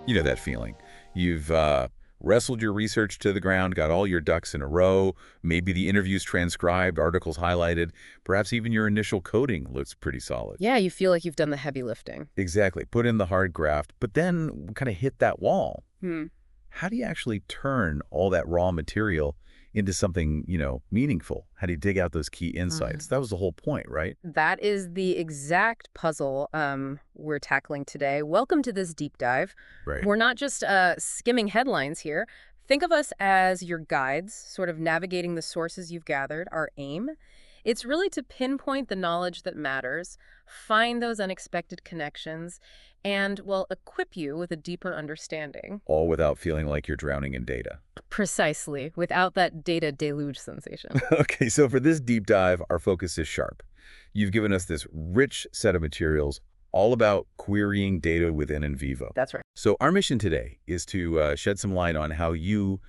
You know that feeling. You've wrestled your research to the ground, got all your ducks in a row, maybe the interview's transcribed, articles highlighted, perhaps even your initial coding looks pretty solid. Yeah, you feel like you've done the heavy lifting. Exactly. Put in the hard graft, but then kind of hit that wall. Hmm. How do you actually turn all that raw material into something, meaningful? How do you dig out those key insights? That was the whole point, right? That is the exact puzzle we're tackling today. Welcome to this deep dive. Right. We're not just skimming headlines here. Think of us as your guides, sort of navigating the sources you've gathered. Our aim, it's really to pinpoint the knowledge that matters, find those unexpected connections, and, well, equip you with a deeper understanding. All without feeling like you're drowning in data. Precisely, without that data deluge sensation. Okay, so for this deep dive, our focus is sharp. You've given us this rich set of materials all about querying data within NVivo. That's right. So our mission today is to shed some light on how you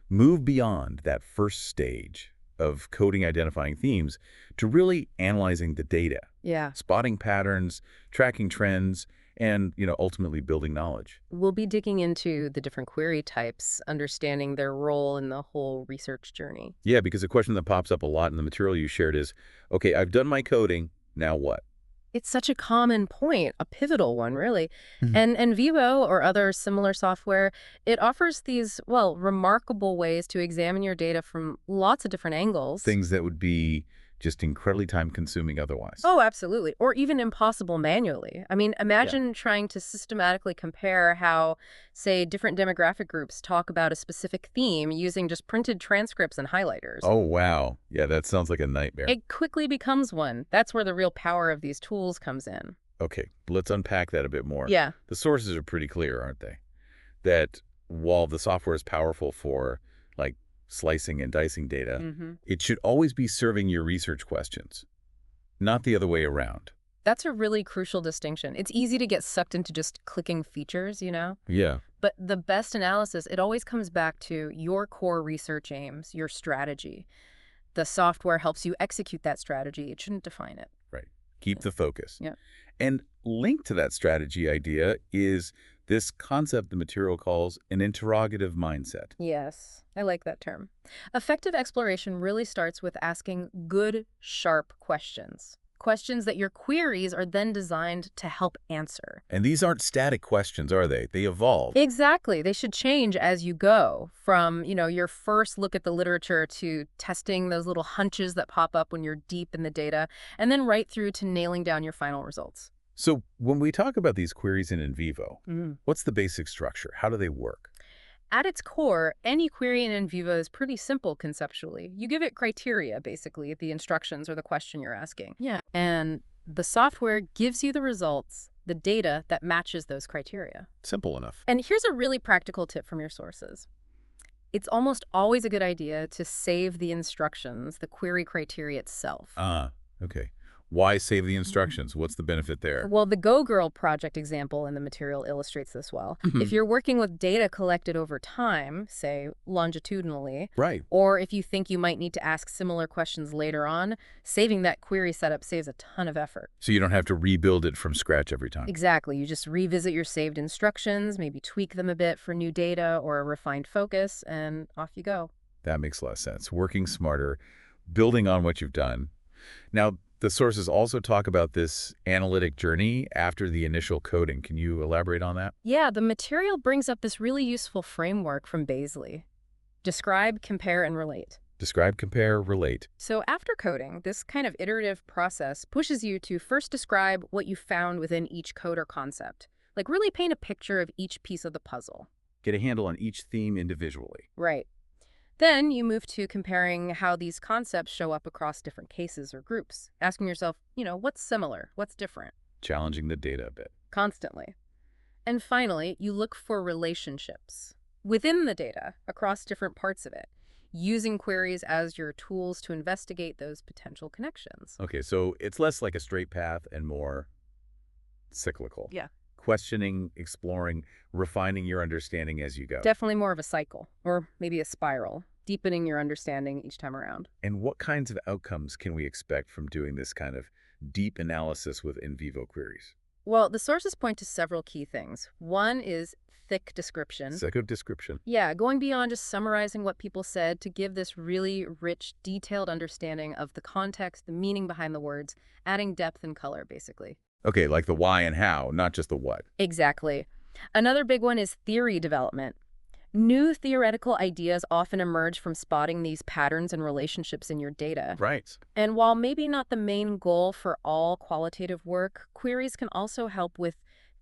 move beyond that first stage of coding identifying themes to really analyzing the data, Yeah. spotting patterns, tracking trends, and ultimately building knowledge. We'll be digging into the different query types, understanding their role in the whole research journey. Yeah, because a question that pops up a lot in the material you shared is, okay, I've done my coding, now what? It's such a common point, a pivotal one, really. And NVivo or other similar software, it offers these, well, remarkable ways to examine your data from lots of different angles. Things that would be just incredibly time-consuming otherwise. Oh, absolutely. Or even impossible manually. I mean, imagine trying to systematically compare how, say, different demographic groups talk about a specific theme using just printed transcripts and highlighters. Oh, wow. Yeah, that sounds like a nightmare. It quickly becomes one. That's where the real power of these tools comes in. Okay, let's unpack that a bit more. Yeah. The sources are pretty clear, aren't they? That while the software is powerful for, like, slicing and dicing data, it should always be serving your research questions, not the other way around. That's a really crucial distinction. It's easy to get sucked into just clicking features, Yeah. But the best analysis, it always comes back to your core research aims, your strategy. The software helps you execute that strategy. It shouldn't define it. Right. Keep the focus. Yeah. And linked to that strategy idea is this concept the material calls an interrogative mindset. Yes, I like that term. Effective exploration really starts with asking good, sharp questions. Questions that your queries are then designed to help answer. And these aren't static questions, are they? They evolve. Exactly. They should change as you go from, your first look at the literature to testing those little hunches that pop up when you're deep in the data, and then right through to nailing down your final results. So when we talk about these queries in NVivo, what's the basic structure? How do they work? At its core, any query in NVivo is pretty simple conceptually. You give it criteria, basically, the instructions or the question you're asking. Yeah. And the software gives you the results, the data that matches those criteria. Simple enough. And here's a really practical tip from your sources. It's almost always a good idea to save the instructions, the query criteria itself. Okay. Why save the instructions? What's the benefit there? Well, the Go Girl project example in the material illustrates this well. If you're working with data collected over time, say longitudinally, Right. or if you think you might need to ask similar questions later on, saving that query setup saves a ton of effort. So you don't have to rebuild it from scratch every time. Exactly. You just revisit your saved instructions, maybe tweak them a bit for new data or a refined focus, and off you go. That makes a lot of sense. Working smarter, building on what you've done. Now, the sources also talk about this analytic journey after the initial coding. Can you elaborate on that? Yeah, the material brings up this really useful framework from Beasley. Describe, compare, and relate. Describe, compare, relate. So after coding, this kind of iterative process pushes you to first describe what you found within each code or concept. Like really paint a picture of each piece of the puzzle. Get a handle on each theme individually. Right. Then you move to comparing how these concepts show up across different cases or groups, asking yourself, what's similar, what's different? Challenging the data a bit. Constantly. And finally, you look for relationships within the data across different parts of it, using queries as your tools to investigate those potential connections. Okay, so it's less like a straight path and more cyclical. Yeah. Questioning, exploring, refining your understanding as you go. Definitely more of a cycle, or maybe a spiral, deepening your understanding each time around. And what kinds of outcomes can we expect from doing this kind of deep analysis with NVivo queries? Well, the sources point to several key things. One is thick description. Second description. Yeah, going beyond just summarizing what people said to give this really rich, detailed understanding of the context, the meaning behind the words, adding depth and color, basically. Okay, like the why and how, not just the what. Exactly. Another big one is theory development. New theoretical ideas often emerge from spotting these patterns and relationships in your data. Right. And while maybe not the main goal for all qualitative work, queries can also help with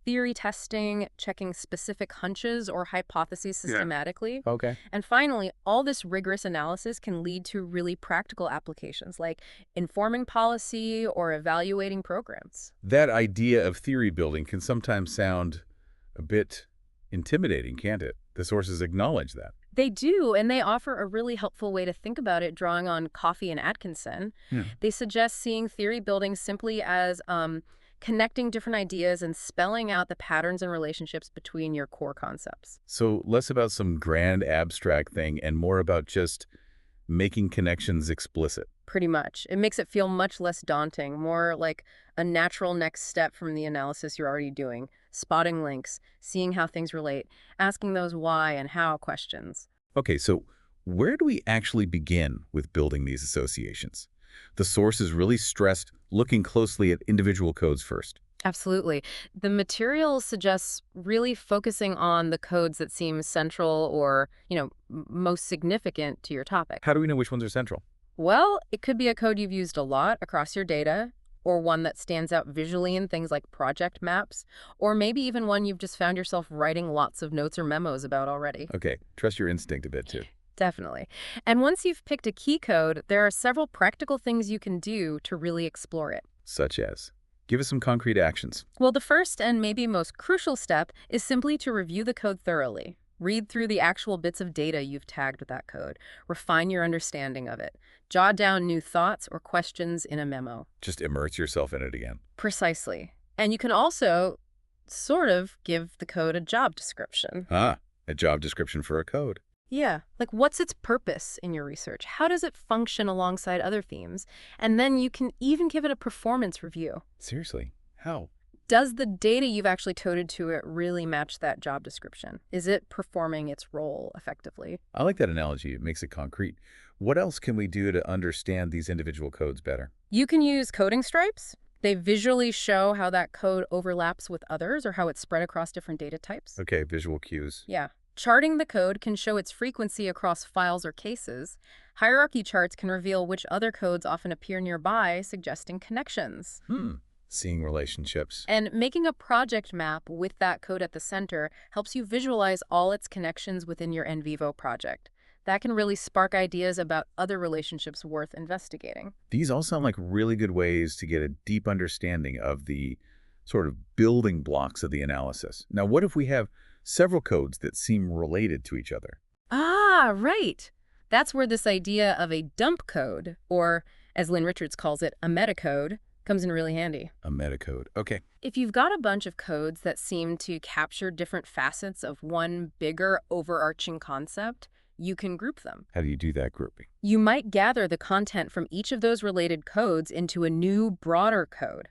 theory testing, checking specific hunches or hypotheses systematically. Okay. And finally, all this rigorous analysis can lead to really practical applications like informing policy or evaluating programs. That idea of theory building can sometimes sound a bit intimidating, can't it? The sources acknowledge that. They do, and they offer a really helpful way to think about it, drawing on Coffey and Atkinson. Yeah. They suggest seeing theory building simply as connecting different ideas and spelling out the patterns and relationships between your core concepts. So less about some grand abstract thing and more about just making connections explicit. Pretty much. It makes it feel much less daunting, more like a natural next step from the analysis you're already doing. Spotting links, seeing how things relate, asking those why and how questions. Okay, so where do we actually begin with building these associations? The source is really stressed looking closely at individual codes first. Absolutely. The material suggests really focusing on the codes that seem central or, most significant to your topic. How do we know which ones are central? Well, it could be a code you've used a lot across your data, or one that stands out visually in things like project maps, or maybe even one you've just found yourself writing lots of notes or memos about already. Okay, trust your instinct a bit too. Definitely. And once you've picked a key code, there are several practical things you can do to really explore it. Such as? Give us some concrete actions. Well, the first and maybe most crucial step is simply to review the code thoroughly. Read through the actual bits of data you've tagged with that code. Refine your understanding of it. Jot down new thoughts or questions in a memo. Just immerse yourself in it again. Precisely. And you can also sort of give the code a job description. Ah, a job description for a code. Yeah, like what's its purpose in your research? How does it function alongside other themes? And then you can even give it a performance review. Seriously, how? Does the data you've actually coded to it really match that job description? Is it performing its role effectively? I like that analogy. It makes it concrete. What else can we do to understand these individual codes better? You can use coding stripes. They visually show how that code overlaps with others or how it's spread across different data types. Okay, visual cues. Yeah. Charting the code can show its frequency across files or cases. Hierarchy charts can reveal which other codes often appear nearby, suggesting connections. Seeing relationships. And making a project map with that code at the center helps you visualize all its connections within your NVivo project. That can really spark ideas about other relationships worth investigating. These all sound like really good ways to get a deep understanding of the sort of building blocks of the analysis. Now, what if we have several codes that seem related to each other? Ah, right. That's where this idea of a dump code, or as Lynn Richards calls it, a metacode, comes in really handy. A metacode. Okay. If you've got a bunch of codes that seem to capture different facets of one bigger overarching concept, you can group them. How do you do that grouping? You might gather the content from each of those related codes into a new, broader code.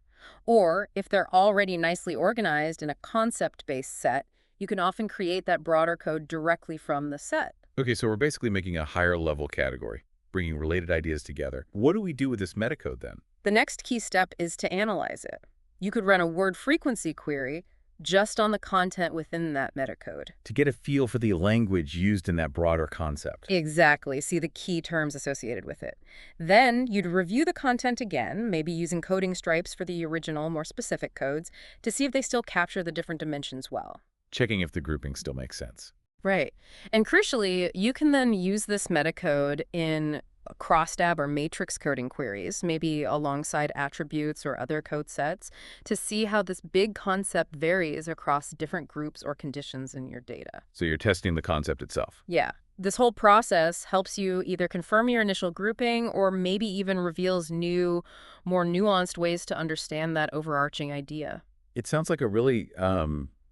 Or, if they're already nicely organized in a concept-based set, you can often create that broader code directly from the set. Okay, so we're basically making a higher level category, bringing related ideas together. What do we do with this metacode then? The next key step is to analyze it. You could run a word frequency query just on the content within that metacode. To get a feel for the language used in that broader concept. Exactly. See the key terms associated with it. Then you'd review the content again, maybe using coding stripes for the original, more specific codes, to see if they still capture the different dimensions well. Checking if the grouping still makes sense. Right. And crucially, you can then use this metacode in crosstab or matrix coding queries, maybe alongside attributes or other code sets, to see how this big concept varies across different groups or conditions in your data. So you're testing the concept itself. Yeah. This whole process helps you either confirm your initial grouping or maybe even reveals new, more nuanced ways to understand that overarching idea. It sounds like a really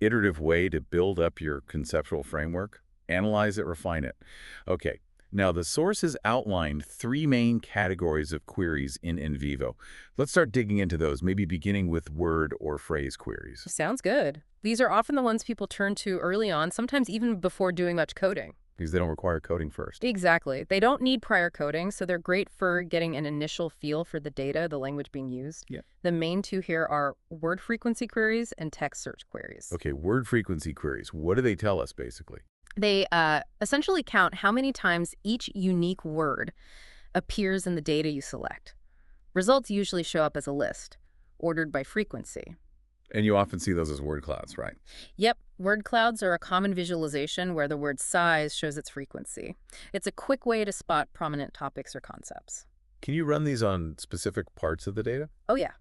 iterative way to build up your conceptual framework. Analyze it, refine it. Okay. Now, the sources outlined three main categories of queries in NVivo. Let's start digging into those, maybe beginning with word or phrase queries, Sounds good. These are often the ones people turn to early on, sometimes even before doing much coding. because they don't require coding first. Exactly. They don't need prior coding, so they're great for getting an initial feel for the data, the language being used. Yeah. The main two here are word frequency queries and text search queries. Okay, word frequency queries. What do they tell us, basically? They essentially count how many times each unique word appears in the data you select. Results usually show up as a list, ordered by frequency. And you often see those as word clouds, right? Yep, word clouds are a common visualization where the word size shows its frequency. It's a quick way to spot prominent topics or concepts. Can you run these on specific parts of the data? Oh yeah,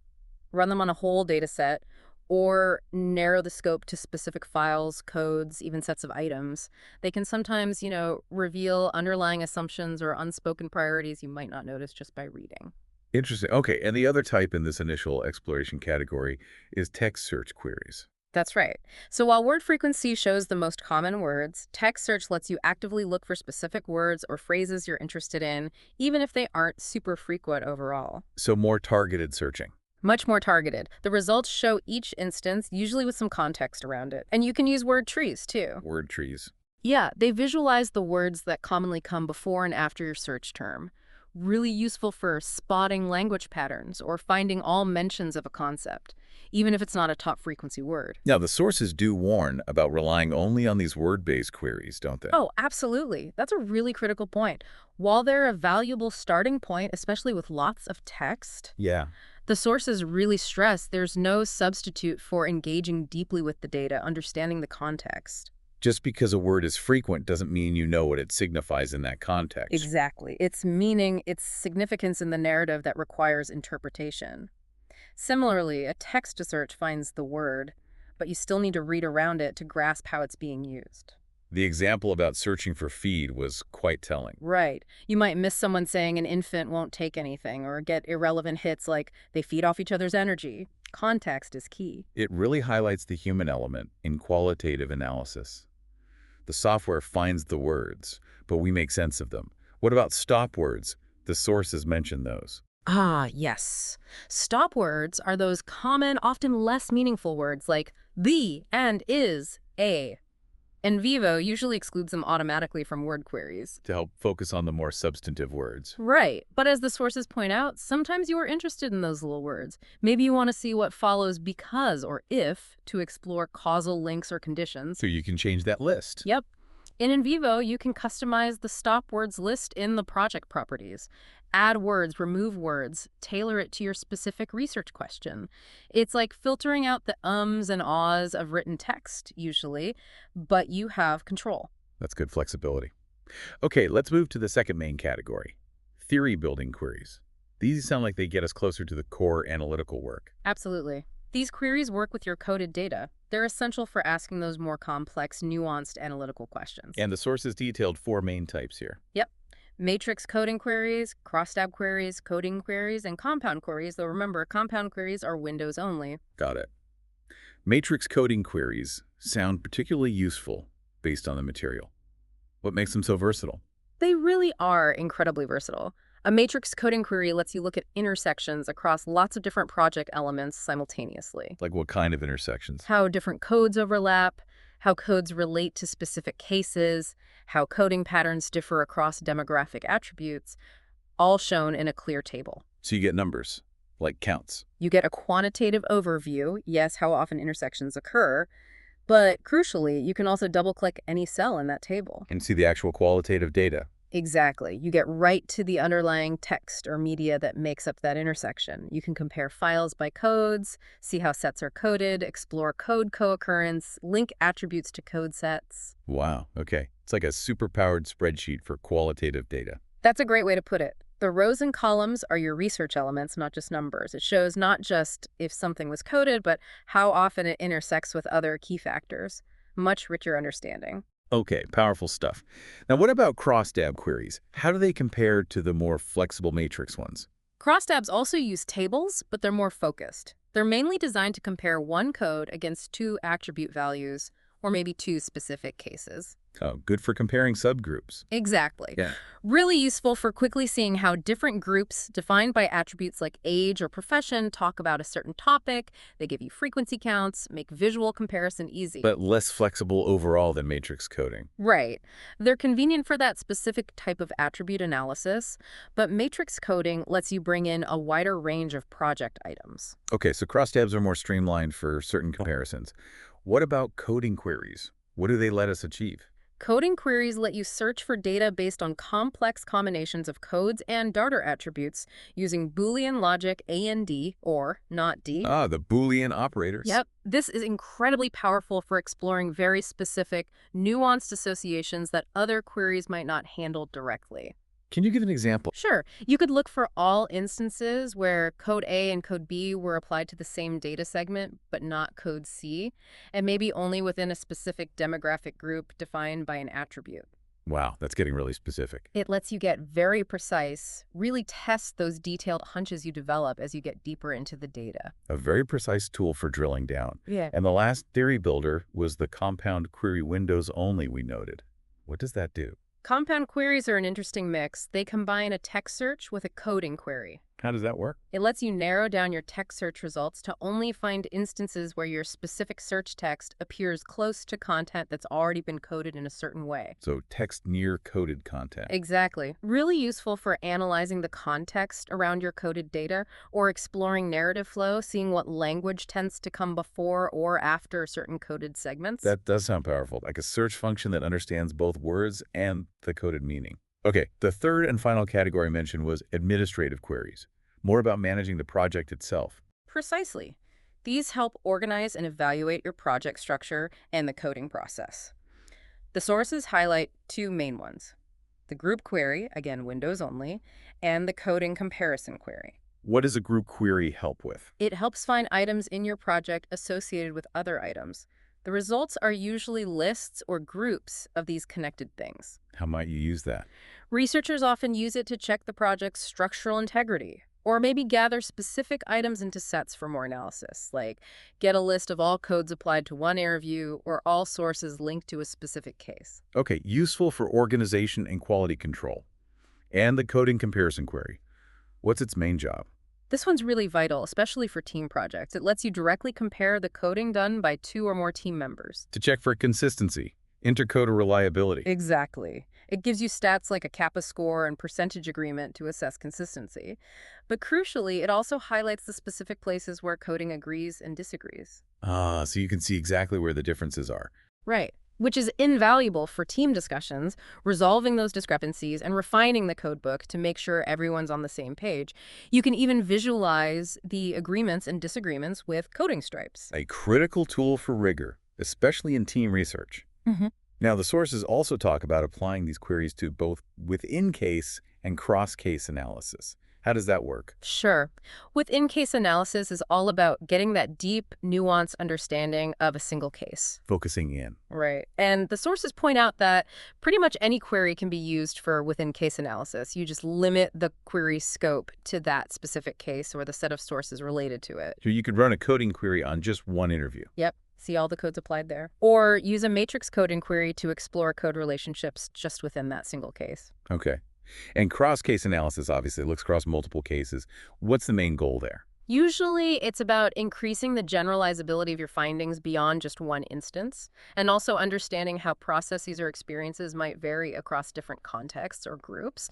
run them on a whole data set or narrow the scope to specific files, codes, even sets of items. They can sometimes, reveal underlying assumptions or unspoken priorities you might not notice just by reading. Interesting. Okay, and the other type in this initial exploration category is text search queries. That's right. So while word frequency shows the most common words, text search lets you actively look for specific words or phrases you're interested in, even if they aren't super frequent overall. So more targeted searching. Much more targeted. The results show each instance, usually with some context around it. And you can use word trees, too. Word trees. Yeah, they visualize the words that commonly come before and after your search term. Really useful for spotting language patterns or finding all mentions of a concept, even if it's not a top frequency word. Now, the sources do warn about relying only on these word-based queries, don't they? Oh, absolutely. That's a really critical point. While they're a valuable starting point, especially with lots of text, Yeah. the sources really stress there's no substitute for engaging deeply with the data, understanding the context. Just because a word is frequent doesn't mean you know what it signifies in that context. Exactly. Its meaning, its significance in the narrative that requires interpretation. Similarly, a text search finds the word, but you still need to read around it to grasp how it's being used. The example about searching for feed was quite telling. Right. You might miss someone saying an infant won't take anything or get irrelevant hits like they feed off each other's energy. Context is key. It really highlights the human element in qualitative analysis. The software finds the words, but we make sense of them. What about stop words? The sources mention those. Ah, yes. Stop words are those common, often less meaningful words like the and is, a. NVivo usually excludes them automatically from word queries. To help focus on the more substantive words. Right, but as the sources point out, sometimes you are interested in those little words. Maybe you want to see what follows because or if to explore causal links or conditions. So you can change that list. Yep. In NVivo, you can customize the stop words list in the project properties. Add words, remove words, tailor it to your specific research question. It's like filtering out the ums and ahs of written text, usually, but you have control. That's good flexibility. Okay, let's move to the second main category, theory-building queries. These sound like they get us closer to the core analytical work. Absolutely. These queries work with your coded data. They're essential for asking those more complex, nuanced analytical questions. And the sources detailed four main types here. Yep. Matrix coding queries, cross-tab queries, coding queries, and compound queries, though remember, compound queries are Windows only. Got it. Matrix coding queries sound particularly useful based on the material. What makes them so versatile? They really are incredibly versatile. A matrix coding query lets you look at intersections across lots of different project elements simultaneously. Like what kind of intersections? How different codes overlap, how codes relate to specific cases, how coding patterns differ across demographic attributes, all shown in a clear table. So you get numbers, like counts. You get a quantitative overview, yes, how often intersections occur, but crucially, you can also double-click any cell in that table. And see the actual qualitative data. Exactly. You get right to the underlying text or media that makes up that intersection. You can compare files by codes, see how sets are coded, explore code co-occurrence, link attributes to code sets. Wow, okay. It's like a superpowered spreadsheet for qualitative data. That's a great way to put it. The rows and columns are your research elements, not just numbers. It shows not just if something was coded, but how often it intersects with other key factors. Much richer understanding. Okay, powerful stuff. Now, what about cross-tab queries? How do they compare to the more flexible matrix ones? Crosstabs also use tables, but they're more focused. They're mainly designed to compare one code against two attribute values, or maybe two specific cases. Oh, good for comparing subgroups. Exactly. Yeah. Really useful for quickly seeing how different groups defined by attributes like age or profession talk about a certain topic. They give you frequency counts, make visual comparison easy. But less flexible overall than matrix coding. Right. They're convenient for that specific type of attribute analysis, but matrix coding lets you bring in a wider range of project items. Okay, so crosstabs are more streamlined for certain comparisons. What about coding queries? What do they let us achieve? Coding queries let you search for data based on complex combinations of codes and data attributes using Boolean logic AND or not D. Ah, the Boolean operators. Yep, this is incredibly powerful for exploring very specific, nuanced associations that other queries might not handle directly. Can you give an example? Sure, you could look for all instances where code A and code B were applied to the same data segment, but not code C, and maybe only within a specific demographic group defined by an attribute. Wow, that's getting really specific. It lets you get very precise, really test those detailed hunches you develop as you get deeper into the data. A very precise tool for drilling down. Yeah. And the last theory builder was the compound query windows only we noted. What does that do? Compound queries are an interesting mix. They combine a text search with a coding query. How does that work? It lets you narrow down your text search results to only find instances where your specific search text appears close to content that's already been coded in a certain way. So text near coded content. Exactly. Really useful for analyzing the context around your coded data or exploring narrative flow, seeing what language tends to come before or after certain coded segments. That does sound powerful, like a search function that understands both words and the coded meaning. Okay, the third and final category mentioned was administrative queries, more about managing the project itself. Precisely. These help organize and evaluate your project structure and the coding process. The sources highlight two main ones: the group query, again Windows only, and the coding comparison query. What does a group query help with? It helps find items in your project associated with other items. The results are usually lists or groups of these connected things. How might you use that? Researchers often use it to check the project's structural integrity, or maybe gather specific items into sets for more analysis, like get a list of all codes applied to one error view or all sources linked to a specific case. Okay, useful for organization and quality control. And the coding comparison query. What's its main job? This one's really vital, especially for team projects. It lets you directly compare the coding done by two or more team members. To check for consistency, intercoder reliability. Exactly. It gives you stats like a kappa score and percentage agreement to assess consistency. But crucially, it also highlights the specific places where coding agrees and disagrees. Ah, so you can see exactly where the differences are. Right. Which is invaluable for team discussions, resolving those discrepancies and refining the codebook to make sure everyone's on the same page. You can even visualize the agreements and disagreements with coding stripes. A critical tool for rigor, especially in team research. Now, the sources also talk about applying these queries to both within-case and cross-case analysis. How does that work? Sure. Within-case analysis is all about getting that deep, nuanced understanding of a single case. Focusing in. Right. And the sources point out that pretty much any query can be used for within-case analysis. You just limit the query scope to that specific case or the set of sources related to it. So you could run a coding query on just one interview. Yep. See all the codes applied there. Or use a matrix code inquiry to explore code relationships just within that single case. Okay. And cross-case analysis obviously looks across multiple cases. What's the main goal there? Usually, it's about increasing the generalizability of your findings beyond just one instance, and also understanding how processes or experiences might vary across different contexts or groups.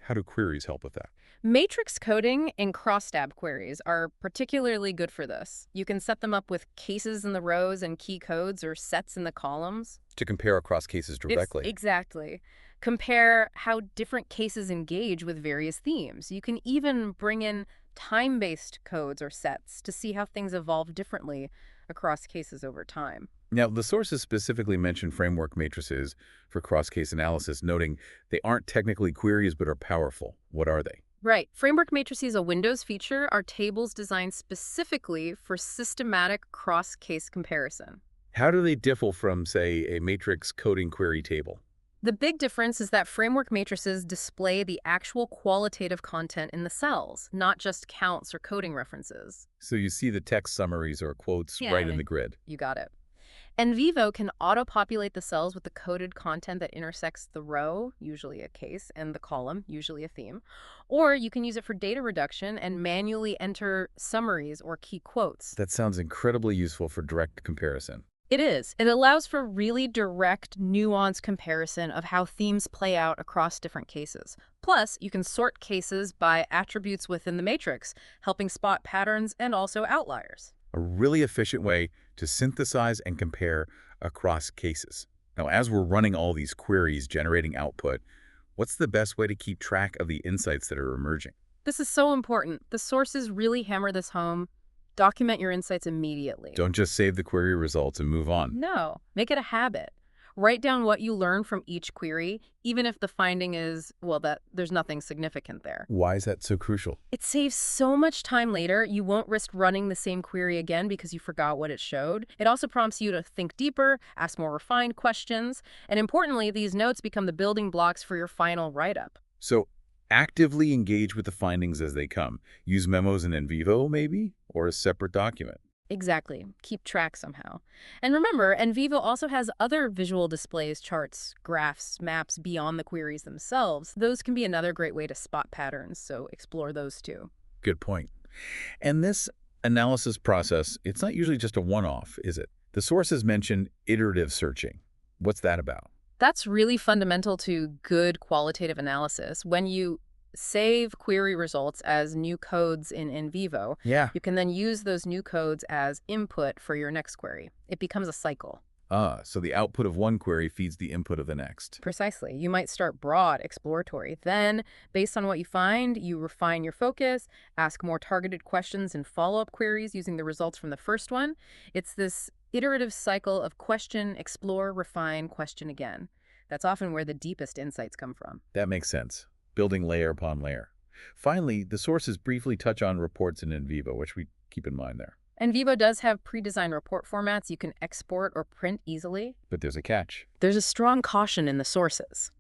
How do queries help with that? Matrix coding and cross-tab queries are particularly good for this. You can set them up with cases in the rows and key codes or sets in the columns. To compare across cases directly. Exactly. Compare how different cases engage with various themes. You can even bring in time-based codes or sets to see how things evolve differently across cases over time. Now, the sources specifically mention framework matrices for cross-case analysis, noting they aren't technically queries but are powerful. What are they? Right. Framework matrices, a Windows feature, are tables designed specifically for systematic cross-case comparison. How do they differ from, say, a matrix coding query table? The big difference is that framework matrices display the actual qualitative content in the cells, not just counts or coding references. So you see the text summaries or quotes right in the grid. You got it. NVivo can auto-populate the cells with the coded content that intersects the row, usually a case, and the column, usually a theme. Or you can use it for data reduction and manually enter summaries or key quotes. That sounds incredibly useful for direct comparison. It is. It allows for really direct, nuanced comparison of how themes play out across different cases. Plus, you can sort cases by attributes within the matrix, helping spot patterns and also outliers. A really efficient way to synthesize and compare across cases. Now, as we're running all these queries generating output, what's the best way to keep track of the insights that are emerging? This is so important. The sources really hammer this home. Document your insights immediately. Don't just save the query results and move on. No, make it a habit. Write down what you learn from each query, even if the finding is, well, that there's nothing significant there. Why is that so crucial? It saves so much time later. You won't risk running the same query again because you forgot what it showed. It also prompts you to think deeper, ask more refined questions, and importantly, these notes become the building blocks for your final write-up. So actively engage with the findings as they come. Use memos in NVivo, maybe, or a separate document. Exactly. Keep track somehow. And remember, NVivo also has other visual displays, charts, graphs, maps beyond the queries themselves. Those can be another great way to spot patterns, so explore those too. Good point. And this analysis process, it's not usually just a one-off, is it? The sources mention iterative searching. What's that about? That's really fundamental to good qualitative analysis. When you save query results as new codes in NVivo, Yeah. you can then use those new codes as input for your next query. It becomes a cycle. So the output of one query feeds the input of the next. Precisely. You might start broad, exploratory. Then, based on what you find, you refine your focus, ask more targeted questions and follow-up queries using the results from the first one. It's this iterative cycle of question, explore, refine, question again. That's often where the deepest insights come from. That makes sense. Building layer upon layer. Finally, the sources briefly touch on reports in NVivo, which we keep in mind there. NVivo does have pre-designed report formats you can export or print easily. But there's a catch. There's a strong caution in the sources.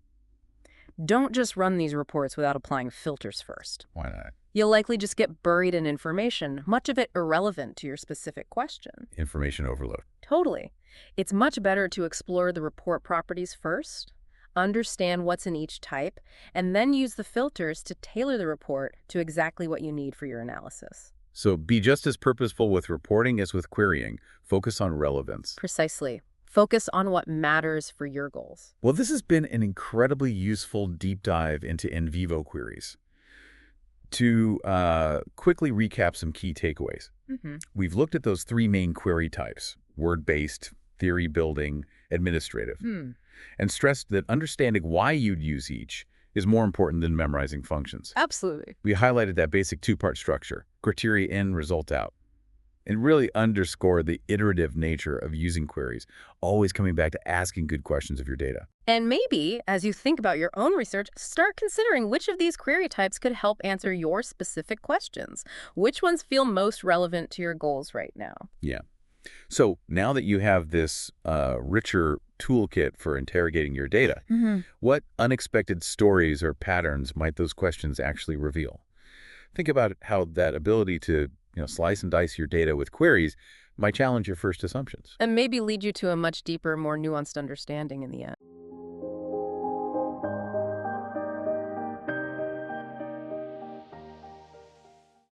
Don't just run these reports without applying filters first. Why not? You'll likely just get buried in information, much of it irrelevant to your specific question. Information overload. Totally. It's much better to explore the report properties first, understand what's in each type, and then use the filters to tailor the report to exactly what you need for your analysis. So be just as purposeful with reporting as with querying. Focus on relevance. Precisely. Focus on what matters for your goals. Well, this has been an incredibly useful deep dive into NVivo queries. To quickly recap some key takeaways. We've looked at those three main query types: word-based, theory-building, administrative, and stressed that understanding why you'd use each is more important than memorizing functions. Absolutely. We highlighted that basic two-part structure, criteria in, result out, and really underscored the iterative nature of using queries, always coming back to asking good questions of your data. And maybe, as you think about your own research, start considering which of these query types could help answer your specific questions. Which ones feel most relevant to your goals right now? Yeah. So now that you have this richer toolkit for interrogating your data, what unexpected stories or patterns might those questions actually reveal? Think about how that ability to slice and dice your data with queries might challenge your first assumptions. And maybe lead you to a much deeper, more nuanced understanding in the end.